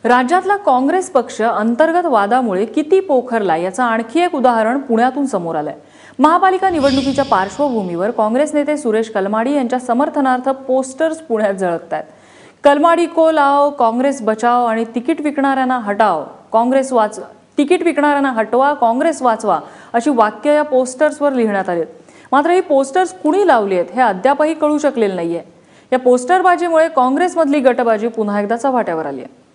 राज्यातला काँग्रेस पक्ष अंतर्गत वादामुळे किती पोखरला याचं आणखी एक उदाहरण पुण्यातून समोर आलंय। महापालिका निवडणुकीच्या पार्श्वभूमीवर काँग्रेस नेते सुरेश कलमाडी यांच्या समर्थनार्थ पोस्टर्स पुण्यात झळकतात। कलमाडी को लाओ, काँग्रेस बचाओ आणि तिकीट विकणाऱ्यांना हटाओ, तिकीट विकणाऱ्यांना हटवा, काँग्रेस वाचवा अशी वाक्य या पोस्टर्सवर लिहिण्यात आली। मात्र ही पोस्टर्स कुणी लावली आहेत हे अद्यापही कळू शकलेलं नाहीये। या पोस्टरबाजीमुळे काँग्रेसमधली गटबाजी पुन्हा एकदा चव्हाट्यावर आली आहे।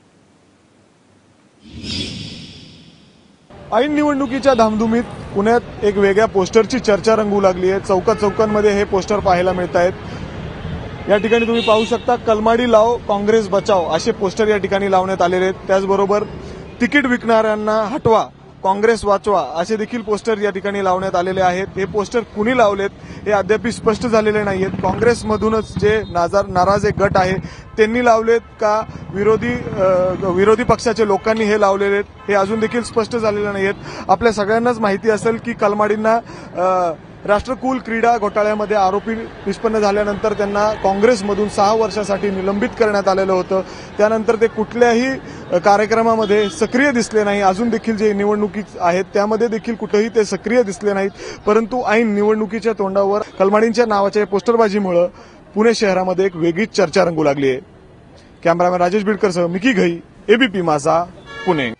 ऐन निवडणुकीच्या धामधुमीत पुण्यात एक वेगळ्या पोस्टरची चर्चा रंगू लागली आहे। चौकांमध्ये हे पोस्टर पाहायला मिळत आहेत। या ठिकाणी तुम्ही पाहू शकता, कलमाडी लाओ, काँग्रेस बचाओ असे पोस्टर या ठिकाणी लावण्यात आलेले आहेत। त्याचबरोबर तिकीट विकणाऱ्यांना हटवा, काँग्रेस वाचवा असे देखील पोस्टर या ठिकाणी लावण्यात आलेले आहेत। हे पोस्टर कुणी लावलेत हे अद्याप स्पष्ट झालेले नाहीयेत। काँग्रेसमधूनच जे नाराज एक गट आहे त्यांनी लावलेत का विरोधी पक्षाच्या लोकांनी हे लावलेले आहेत हे अजून देखील स्पष्ट झालेले नाहीयेत। आपल्या सगळ्यांनाच माहिती असेल की कलमाडींना राष्ट्रकुल क्रीडा घोटाळ्यामध्ये आरोपी निष्पन्न झाल्यानंतर त्यांना काँग्रेसमधून 6 वर्षासाठी निलंबित करण्यात आलेलं होतं। त्यानंतर ते कुठल्याही कार्यक्रमामध्ये सक्रिय दिसले नाही। अजून देखील जे निवडणुकी आहेत त्यामध्ये देखील कुठेही ते सक्रिय दिसले नाहीत। परंतु ऐन निवडणुकीच्या तोंडावर कलमाडींच्या नावाच्या पोस्टरबाजीमुळे पुणे शहरामध्ये एक वेगळीच चर्चा रंगू लागली आहे। कॅमेरामॅन राजेश बिडकरसह मिकी घई, एबीपी माझा, पुणे।